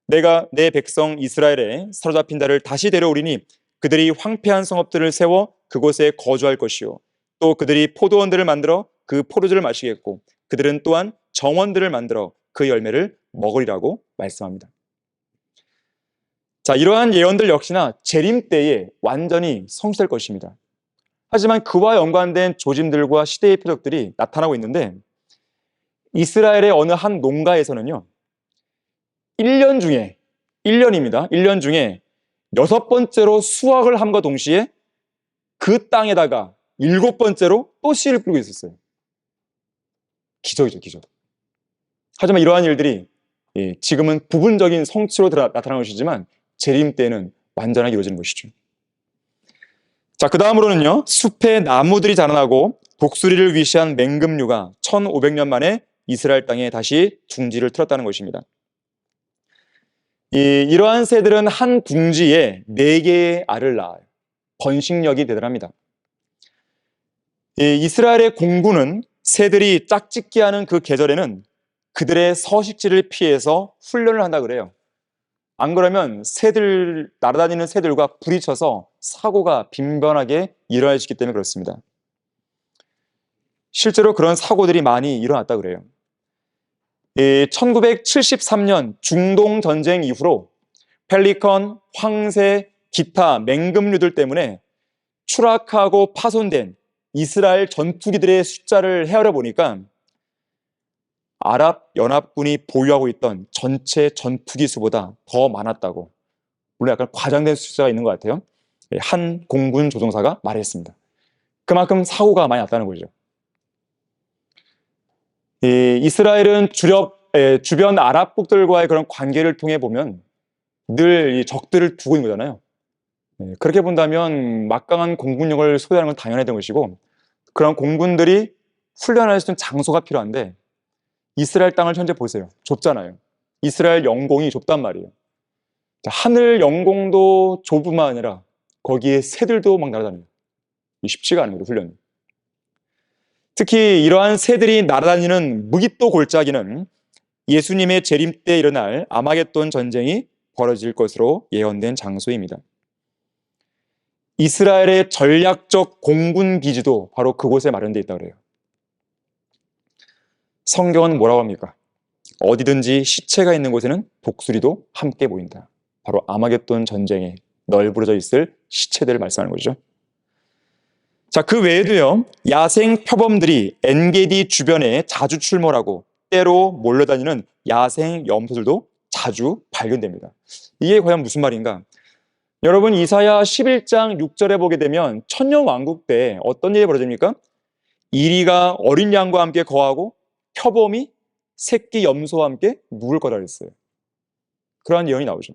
Speaker 1: 내가 내 백성 이스라엘에 사로잡힌 자를 다시 데려오리니 그들이 황폐한 성읍들을 세워 그곳에 거주할 것이요. 또 그들이 포도원들을 만들어 그 포도주를 마시겠고 그들은 또한 정원들을 만들어 그 열매를 먹으리라고 말씀합니다. 자, 이러한 예언들 역시나 재림 때에 완전히 성취될 것입니다. 하지만 그와 연관된 조짐들과 시대의 표적들이 나타나고 있는데 이스라엘의 어느 한 농가에서는요. 1년 중에 1년입니다. 1년 중에 6번째로 수확을 함과 동시에 그 땅에다가 7번째로 또 씨를 뿌리고 있었어요. 기적이죠, 기적. 하지만 이러한 일들이 지금은 부분적인 성취로 나타나는 것이지만 재림 때는 완전하게 이루어지는 것이죠. 자, 그 다음으로는요. 숲에 나무들이 자라나고 독수리를 위시한 맹금류가 1500년 만에 이스라엘 땅에 다시 둥지를 틀었다는 것입니다. 이러한 새들은 한 둥지에 4개의 알을 낳아요. 번식력이 대단합니다. 이스라엘의 공군은 새들이 짝짓기 하는 그 계절에는 그들의 서식지를 피해서 훈련을 한다 그래요. 안 그러면 새들, 날아다니는 새들과 부딪혀서 사고가 빈번하게 일어날 수 있기 때문에 그렇습니다. 실제로 그런 사고들이 많이 일어났다 그래요. 1973년 중동 전쟁 이후로 펠리컨, 황새, 기타 맹금류들 때문에 추락하고 파손된 이스라엘 전투기들의 숫자를 헤아려 보니까 아랍 연합군이 보유하고 있던 전체 전투기 수보다 더 많았다고, 물론 약간 과장된 숫자가 있는 것 같아요. 한 공군 조종사가 말했습니다. 그만큼 사고가 많이 났다는 거죠. 이스라엘은 주변 아랍국들과의 그런 관계를 통해 보면 늘 이 적들을 두고 있는 거잖아요. 그렇게 본다면 막강한 공군력을 소유하는 건 당연했던 것이고, 그런 공군들이 훈련할 수 있는 장소가 필요한데 이스라엘 땅을 현재 보세요. 좁잖아요. 이스라엘 영공이 좁단 말이에요. 하늘 영공도 좁뿐만 아니라 거기에 새들도 막 날아다녀요. 쉽지가 않은 거예요, 훈련이. 특히 이러한 새들이 날아다니는 무깃도 골짜기는 예수님의 재림 때 일어날 아마겟돈 전쟁이 벌어질 것으로 예언된 장소입니다. 이스라엘의 전략적 공군 기지도 바로 그곳에 마련되어 있다고 그래요. 성경은 뭐라고 합니까? 어디든지 시체가 있는 곳에는 독수리도 함께 보인다. 바로 아마겟돈 전쟁에 널브러져 있을 시체들을 말씀하는 거죠. 자, 그 외에도요, 야생 표범들이 엔게디 주변에 자주 출몰하고 때로 몰려다니는 야생 염소들도 자주 발견됩니다. 이게 과연 무슨 말인가? 여러분, 이사야 11장 6절에 보게 되면 천년왕국 때 어떤 일이 벌어집니까? 이리가 어린 양과 함께 거하고 표범이 새끼 염소와 함께 묵을 거라 그랬어요. 그러한 예언이 나오죠.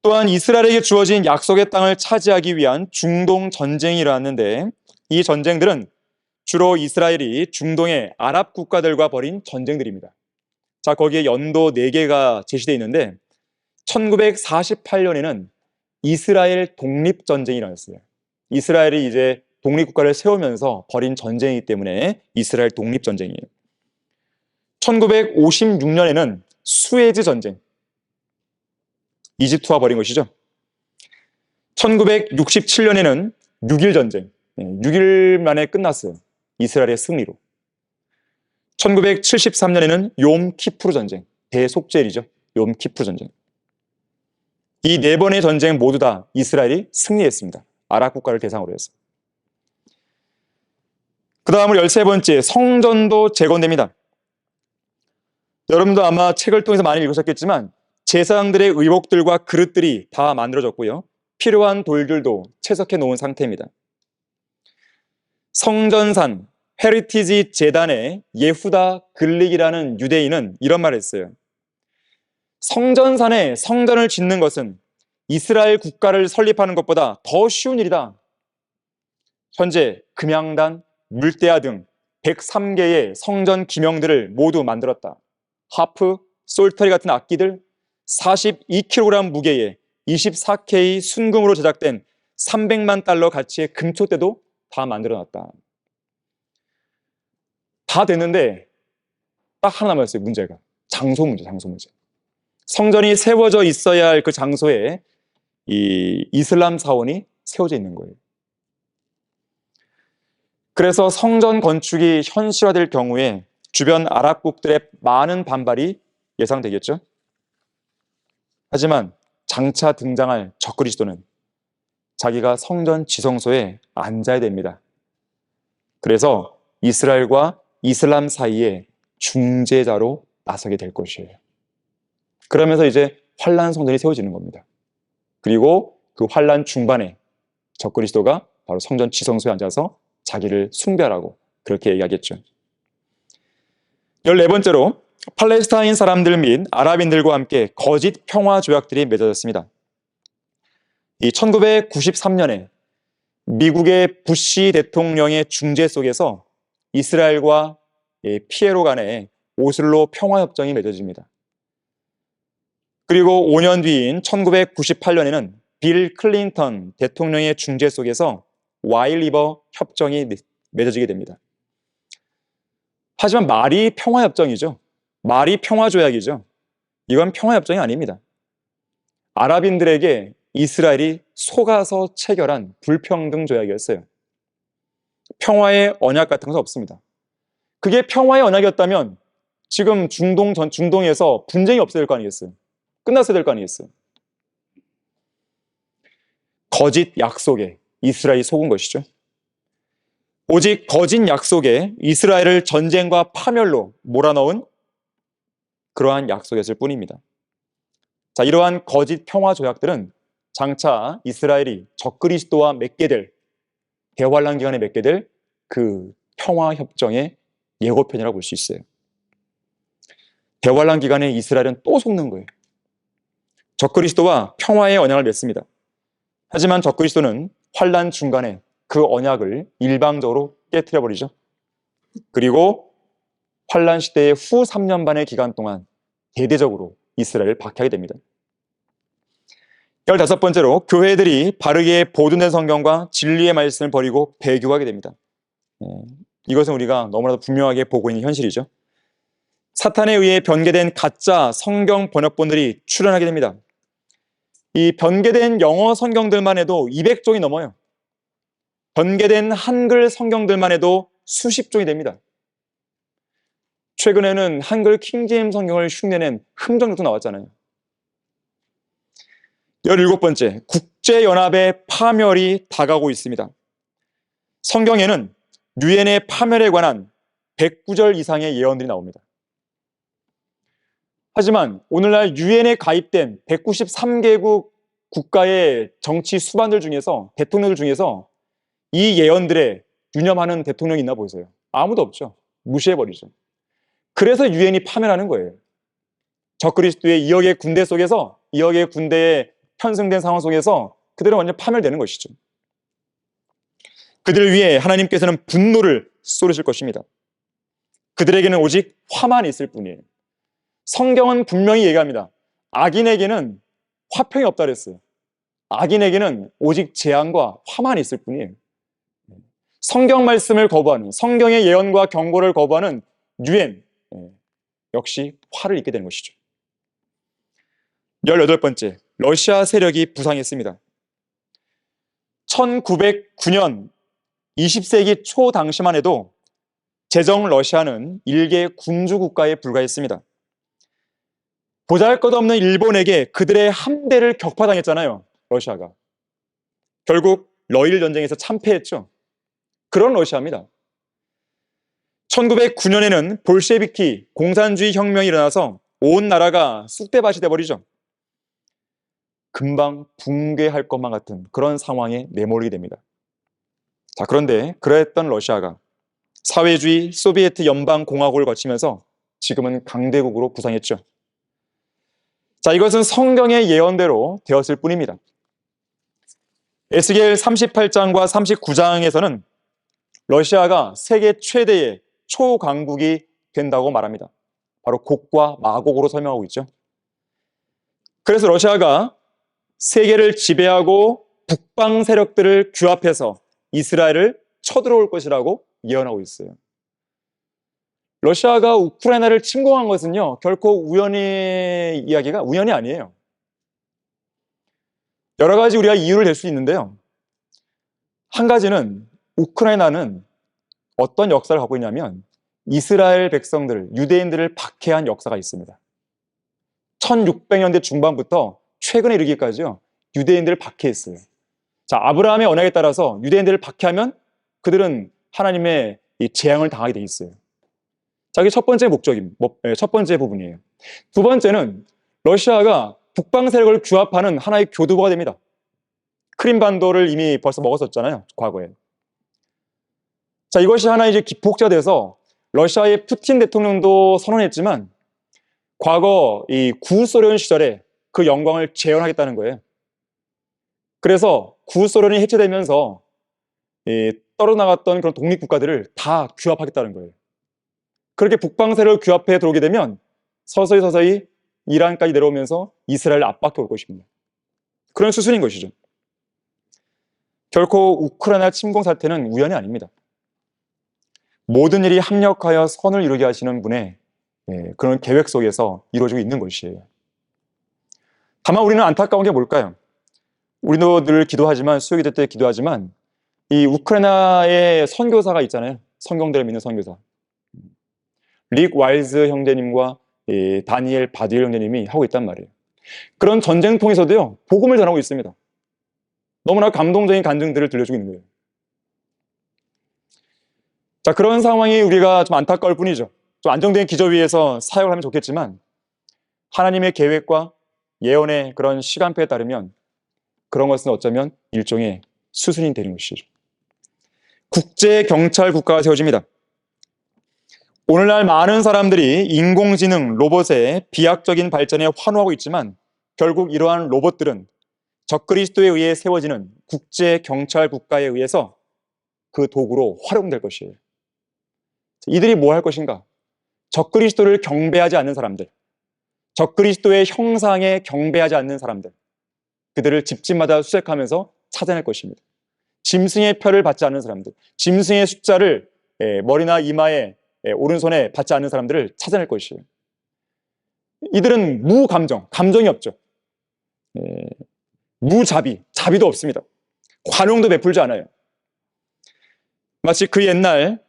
Speaker 1: 또한 이스라엘에게 주어진 약속의 땅을 차지하기 위한 중동 전쟁이 일어났는데 이 전쟁들은 주로 이스라엘이 중동의 아랍 국가들과 벌인 전쟁들입니다. 자, 거기에 연도 4개가 제시되어 있는데 1948년에는 이스라엘 독립전쟁이 일어났어요. 이스라엘이 이제 독립국가를 세우면서 벌인 전쟁이기 때문에 이스라엘 독립전쟁이에요. 1956년에는 수에즈 전쟁, 이집트와 벌인 것이죠. 1967년에는 6.1 전쟁, 6일 만에 끝났어요. 이스라엘의 승리로. 1973년에는 욤 키푸르 전쟁, 대속죄일이죠. 욤 키푸르 전쟁. 이 4번의 전쟁 모두 다 이스라엘이 승리했습니다. 아랍 국가를 대상으로 해서. 그 다음으로 13번째, 성전도 재건됩니다. 여러분도 아마 책을 통해서 많이 읽으셨겠지만 제사장들의 의복들과 그릇들이 다 만들어졌고요. 필요한 돌들도 채석해 놓은 상태입니다. 성전산 헤리티지 재단의 예후다 글릭이라는 유대인은 이런 말을 했어요. 성전산에 성전을 짓는 것은 이스라엘 국가를 설립하는 것보다 더 쉬운 일이다. 현재 금양단, 물대야 등 103개의 성전 기명들을 모두 만들었다. 하프, 솔터리 같은 악기들, 42kg 무게의 24K 순금으로 제작된 300만 달러 가치의 금초대도 다 만들어놨다. 다 됐는데 딱 하나 남았어요. 문제가. 장소 문제. 성전이 세워져 있어야 할 그 장소에 이 이슬람 사원이 세워져 있는 거예요. 그래서 성전 건축이 현실화될 경우에 주변 아랍국들의 많은 반발이 예상되겠죠. 하지만 장차 등장할 적그리스도는 자기가 성전 지성소에 앉아야 됩니다. 그래서 이스라엘과 이슬람 사이에 중재자로 나서게 될 것이에요. 그러면서 이제 환란 성전이 세워지는 겁니다. 그리고 그 환란 중반에 적그리스도가 바로 성전 지성소에 앉아서 자기를 숭배하라고 그렇게 얘기하겠죠. 14번째로 팔레스타인 사람들 및 아랍인들과 함께 거짓 평화 조약들이 맺어졌습니다. 이 1993년에 미국의 부시 대통령의 중재 속에서 이스라엘과 피에로 간의 오슬로 평화협정이 맺어집니다. 그리고 5년 뒤인 1998년에는 빌 클린턴 대통령의 중재 속에서 와일리버 협정이 맺어지게 됩니다. 하지만 말이 평화협정이죠. 말이 평화조약이죠. 이건 평화협정이 아닙니다. 아랍인들에게 이스라엘이 속아서 체결한 불평등 조약이었어요. 평화의 언약 같은 것은 없습니다. 그게 평화의 언약이었다면 지금 중동에서 분쟁이 없어야 될 거 아니겠어요? 끝났어야 될 거 아니겠어요? 거짓 약속에 이스라엘이 속은 것이죠. 오직 거짓 약속에 이스라엘을 전쟁과 파멸로 몰아넣은 그러한 약속이었을 뿐입니다. 자, 이러한 거짓 평화 조약들은 장차 이스라엘이 적그리스도와 맺게 될 대환란 기간에 맺게 될 그 평화 협정의 예고편이라고 볼 수 있어요. 대환란 기간에 이스라엘은 또 속는 거예요. 적그리스도와 평화의 언약을 맺습니다. 하지만 적그리스도는 환란 중간에 그 언약을 일방적으로 깨트려 버리죠. 그리고 환란 시대의 후 3년 반의 기간 동안 대대적으로 이스라엘을 박해하게 됩니다. 15번째로 교회들이 바르게 보존된 성경과 진리의 말씀을 버리고 배교하게 됩니다. 이것은 우리가 너무나도 분명하게 보고 있는 현실이죠. 사탄에 의해 변개된 가짜 성경 번역본들이 출현하게 됩니다. 이 변개된 영어 성경들만 해도 200종이 넘어요. 변개된 한글 성경들만 해도 수십 종이 됩니다. 최근에는 한글 킹제임스 성경을 흉내낸 흥정도 나왔잖아요. 17번째, 국제연합의 파멸이 다가오고 있습니다. 성경에는 유엔의 파멸에 관한 109절 이상의 예언들이 나옵니다. 하지만 오늘날 유엔에 가입된 193개국 국가의 정치 수반들 중에서, 대통령들 중에서 이 예언들에 유념하는 대통령이 있나 보세요. 아무도 없죠. 무시해버리죠. 그래서 유엔이 파멸하는 거예요. 적그리스도의 2억의 군대 속에서, 2억의 군대에 편승된 상황 속에서 그들은 완전 파멸되는 것이죠. 그들을 위해 하나님께서는 분노를 쏟으실 것입니다. 그들에게는 오직 화만 있을 뿐이에요. 성경은 분명히 얘기합니다. 악인에게는 화평이 없다 그랬어요. 악인에게는 오직 재앙과 화만 있을 뿐이에요. 성경 말씀을 거부하는, 성경의 예언과 경고를 거부하는 유엔, 역시 화를 입게 되는 것이죠. 18번째, 러시아 세력이 부상했습니다. 1909년 20세기 초 당시만 해도 제정 러시아는 일개 군주국가에 불과했습니다. 보잘것없는 일본에게 그들의 함대를 격파당했잖아요. 러시아가. 결국 러일 전쟁에서 참패했죠. 그런 러시아입니다. 1909년에는 볼셰비키 공산주의 혁명이 일어나서 온 나라가 쑥대밭이 돼버리죠. 금방 붕괴할 것만 같은 그런 상황에 내몰리게 됩니다. 자, 그런데 그랬던 러시아가 사회주의 소비에트 연방공화국을 거치면서 지금은 강대국으로 부상했죠. 자, 이것은 성경의 예언대로 되었을 뿐입니다. 에스겔 38장과 39장에서는 러시아가 세계 최대의 초강국이 된다고 말합니다. 바로 곡과 마곡으로 설명하고 있죠. 그래서 러시아가 세계를 지배하고 북방 세력들을 규합해서 이스라엘을 쳐들어올 것이라고 예언하고 있어요. 러시아가 우크라이나를 침공한 것은요, 결코 우연히 아니에요. 여러 가지 우리가 이유를 댈 수 있는데요. 한 가지는 우크라이나는 어떤 역사를 갖고 있냐면 이스라엘 백성들, 유대인들을 박해한 역사가 있습니다. 1600년대 중반부터 최근에 이르기까지요. 유대인들을 박해했어요. 자, 아브라함의 언약에 따라서 유대인들을 박해하면 그들은 하나님의 이 재앙을 당하게 돼 있어요. 자, 이게 첫 번째 첫 번째 부분이에요. 두 번째는 러시아가 북방 세력을 규합하는 하나의 교두보가 됩니다. 크림반도를 이미 벌써 먹었었잖아요, 과거에. 자, 이것이 하나 이제 기폭제돼서 러시아의 푸틴 대통령도 선언했지만 과거 이 구소련 시절에 그 영광을 재현하겠다는 거예요. 그래서 구소련이 해체되면서 떨어나갔던 그런 독립국가들을 다 규합하겠다는 거예요. 그렇게 북방 세력을 규합해 들어오게 되면 서서히 이란까지 내려오면서 이스라엘을 압박해 올 것입니다. 그런 수순인 것이죠. 결코 우크라이나 침공 사태는 우연이 아닙니다. 모든 일이 합력하여 선을 이루게 하시는 분의 그런 계획 속에서 이루어지고 있는 것이에요. 다만 우리는 안타까운 게 뭘까요? 우리도 늘 기도하지만, 수요기도 때 기도하지만 이 우크라이나의 선교사가 있잖아요. 성경대를 믿는 선교사. 릭 와일즈 형제님과 다니엘 바디엘 형제님이 하고 있단 말이에요. 그런 전쟁통에서도요, 복음을 전하고 있습니다. 너무나 감동적인 간증들을 들려주고 있는 거예요. 자, 그런 상황이 우리가 좀 안타까울 뿐이죠. 좀 안정된 기저 위에서 사역을 하면 좋겠지만 하나님의 계획과 예언의 그런 시간표에 따르면 그런 것은 어쩌면 일종의 수순이 되는 것이죠. 국제경찰 국가가 세워집니다. 오늘날 많은 사람들이 인공지능, 로봇의 비약적인 발전에 환호하고 있지만 결국 이러한 로봇들은 적그리스도에 의해 세워지는 국제경찰 국가에 의해서 그 도구로 활용될 것이에요. 이들이 뭐 할 것인가? 적그리스도를 경배하지 않는 사람들, 적그리스도의 형상에 경배하지 않는 사람들, 그들을 집집마다 수색하면서 찾아낼 것입니다. 짐승의 표를 받지 않는 사람들, 짐승의 숫자를 머리나 이마에 오른손에 받지 않는 사람들을 찾아낼 것이에요. 이들은 무감정, 감정이 없죠. 무자비, 자비도 없습니다. 관용도 베풀지 않아요. 마치 그 옛날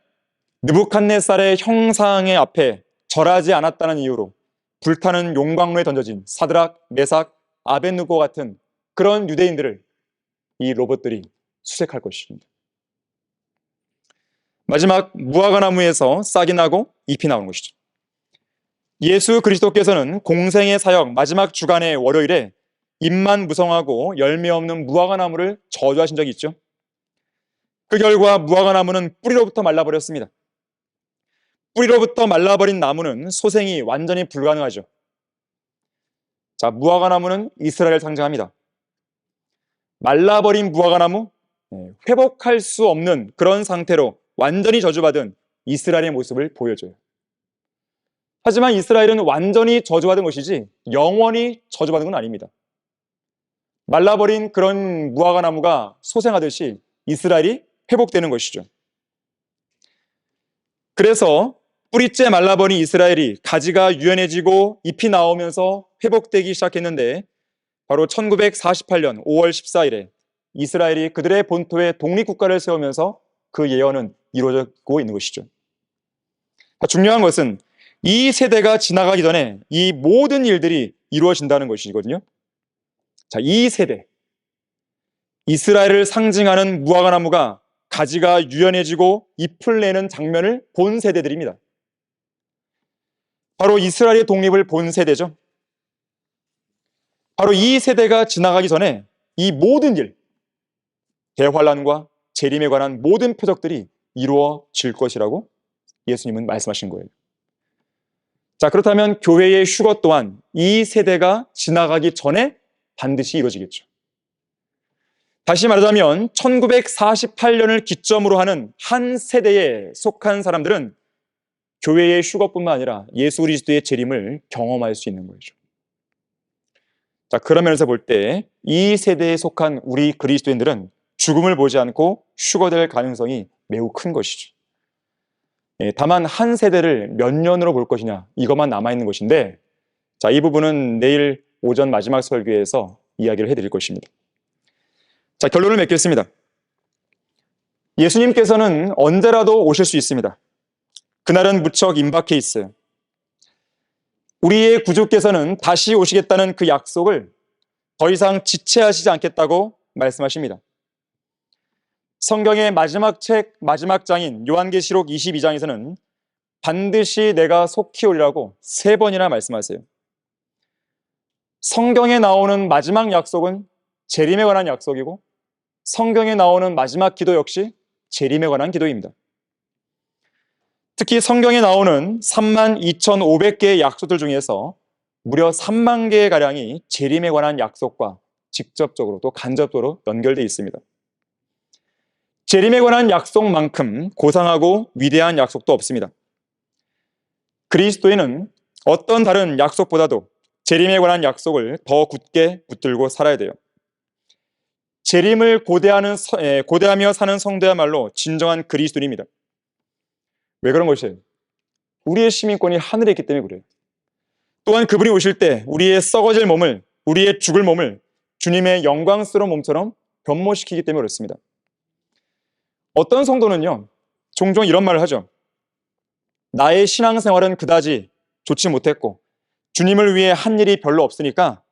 Speaker 1: 느부갓네살의 형상의 앞에 절하지 않았다는 이유로 불타는 용광로에 던져진 사드락, 메삭, 아벳느고 같은 그런 유대인들을 이 로봇들이 수색할 것입니다. 마지막 무화과나무에서 싹이 나고 잎이 나오는 것이죠. 예수 그리스도께서는 공생의 사역 마지막 주간의 월요일에 잎만 무성하고 열매 없는 무화과나무를 저주하신 적이 있죠. 그 결과 무화과나무는 뿌리로부터 말라버렸습니다. 뿌리로부터 말라버린 나무는 소생이 완전히 불가능하죠. 자, 무화과나무는 이스라엘을 상징합니다. 말라버린 무화과나무, 회복할 수 없는 그런 상태로 완전히 저주받은 이스라엘의 모습을 보여줘요. 하지만 이스라엘은 완전히 저주받은 것이지 영원히 저주받은 건 아닙니다. 말라버린 그런 무화과나무가 소생하듯이 이스라엘이 회복되는 것이죠. 그래서 뿌리째 말라버린 이스라엘이 가지가 유연해지고 잎이 나오면서 회복되기 시작했는데 바로 1948년 5월 14일에 이스라엘이 그들의 본토에 독립국가를 세우면서 그 예언은 이루어지고 있는 것이죠. 중요한 것은 이 세대가 지나가기 전에 이 모든 일들이 이루어진다는 것이거든요. 자, 이 세대, 이스라엘을 상징하는 무화과나무가 가지가 유연해지고 잎을 내는 장면을 본 세대들입니다. 바로 이스라엘의 독립을 본 세대죠. 바로 이 세대가 지나가기 전에 이 모든 일, 대환란과 재림에 관한 모든 표적들이 이루어질 것이라고 예수님은 말씀하신 거예요. 자, 그렇다면 교회의 휴거 또한 이 세대가 지나가기 전에 반드시 이루어지겠죠. 다시 말하자면 1948년을 기점으로 하는 한 세대에 속한 사람들은 교회의 휴거뿐만 아니라 예수 그리스도의 재림을 경험할 수 있는 거죠. 자, 그런 면에서 볼 때 이 세대에 속한 우리 그리스도인들은 죽음을 보지 않고 휴거될 가능성이 매우 큰 것이죠. 다만 한 세대를 몇 년으로 볼 것이냐, 이것만 남아있는 것인데, 자, 이 부분은 내일 오전 마지막 설교에서 이야기를 해드릴 것입니다. 자, 결론을 맺겠습니다. 예수님께서는 언제라도 오실 수 있습니다. 그날은 무척 임박해 있어요. 우리의 구주께서는 다시 오시겠다는 그 약속을 더 이상 지체하시지 않겠다고 말씀하십니다. 성경의 마지막 책, 마지막 장인 요한계시록 22장에서는 반드시 내가 속히 오리라고 3번이나 말씀하세요. 성경에 나오는 마지막 약속은 재림에 관한 약속이고, 성경에 나오는 마지막 기도 역시 재림에 관한 기도입니다. 특히 성경에 나오는 32,500개의 약속들 중에서 무려 3만 개의 가량이 재림에 관한 약속과 직접적으로 또 간접적으로 연결되어 있습니다. 재림에 관한 약속만큼 고상하고 위대한 약속도 없습니다. 그리스도인은 어떤 다른 약속보다도 재림에 관한 약속을 더 굳게 붙들고 살아야 돼요. 재림을 고대하며 사는 성도야말로 진정한 그리스도인입니다. 왜 그런 것이에요? 우리의 시민권이 하늘에 있기 때문에 그래요. 또한 그분이 오실 때 우리의 썩어질 몸을, 우리의 죽을 몸을 주님의 영광스러운 몸처럼 변모시키기 때문에 그렇습니다. 어떤 성도는요, 종종 이런 말을 하죠. 나의 신앙생활은 그다지 좋지 못했고 주님을 위해 한 일이 별로 없으니까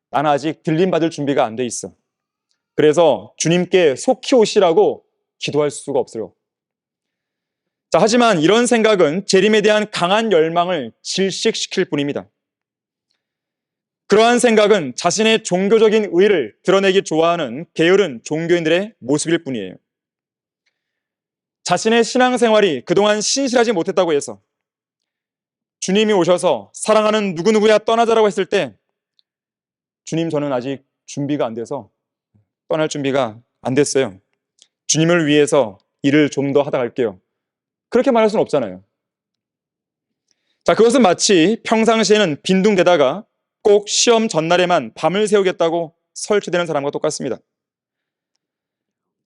Speaker 1: 나는 아직 들림받을 준비가 안 돼 있어. 그래서 주님께 속히 오시라고 기도할 수가 없어요. 자, 하지만 이런 생각은 재림에 대한 강한 열망을 질식시킬 뿐입니다. 그러한 생각은 자신의 종교적인 의를 드러내기 좋아하는 게으른 종교인들의 모습일 뿐이에요. 자신의 신앙생활이 그동안 신실하지 못했다고 해서 주님이 오셔서 사랑하는 누구누구야 떠나자라고 했을 때 주님, 저는 아직 준비가 안 돼서 떠날 준비가 안 됐어요. 주님을 위해서 일을 좀 더 하다 갈게요. 그렇게 말할 수는 없잖아요. 자, 그것은 마치 평상시에는 빈둥대다가 꼭 시험 전날에만 밤을 새우겠다고 설치되는 사람과 똑같습니다.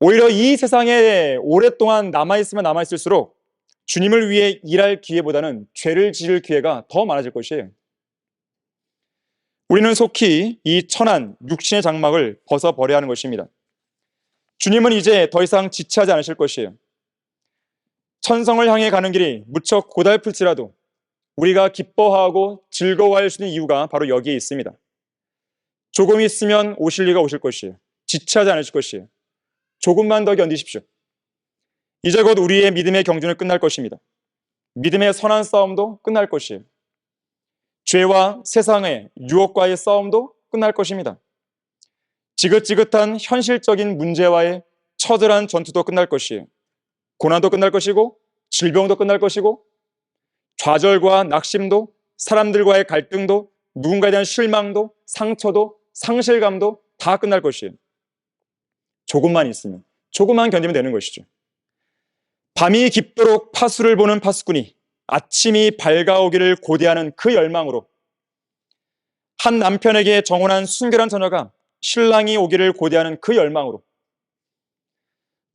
Speaker 1: 오히려 이 세상에 오랫동안 남아있으면 남아있을수록 주님을 위해 일할 기회보다는 죄를 지을 기회가 더 많아질 것이에요. 우리는 속히 이 천한 육신의 장막을 벗어버려야 하는 것입니다. 주님은 이제 더 이상 지체하지 않으실 것이에요. 천성을 향해 가는 길이 무척 고달플지라도 우리가 기뻐하고 즐거워할 수 있는 이유가 바로 여기에 있습니다. 조금 있으면 오실 리가 오실 것이에요. 지체하지 않으실 것이에요. 조금만 더 견디십시오. 이제 곧 우리의 믿음의 경주는 끝날 것입니다. 믿음의 선한 싸움도 끝날 것이에요. 죄와 세상의 유혹과의 싸움도 끝날 것입니다. 지긋지긋한 현실적인 문제와의 처절한 전투도 끝날 것이에요. 고난도 끝날 것이고 질병도 끝날 것이고 좌절과 낙심도, 사람들과의 갈등도, 누군가에 대한 실망도, 상처도, 상실감도 다 끝날 것이에요. 조금만 있으면, 조금만 견디면 되는 것이죠. 밤이 깊도록 파수를 보는 파수꾼이 아침이 밝아오기를 고대하는 그 열망으로, 한 남편에게 정혼한 순결한 처녀가 신랑이 오기를 고대하는 그 열망으로,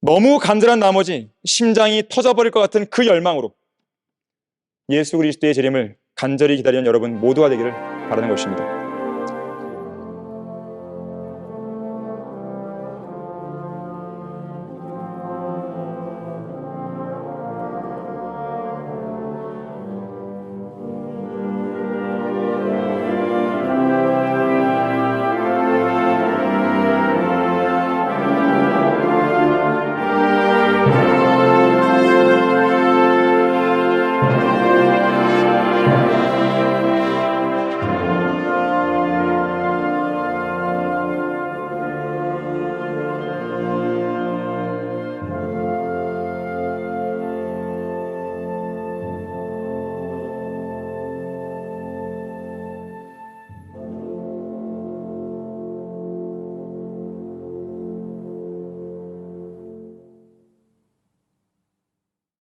Speaker 1: 너무 간절한 나머지 심장이 터져버릴 것 같은 그 열망으로 예수 그리스도의 재림을 간절히 기다리는 여러분 모두가 되기를 바라는 것입니다.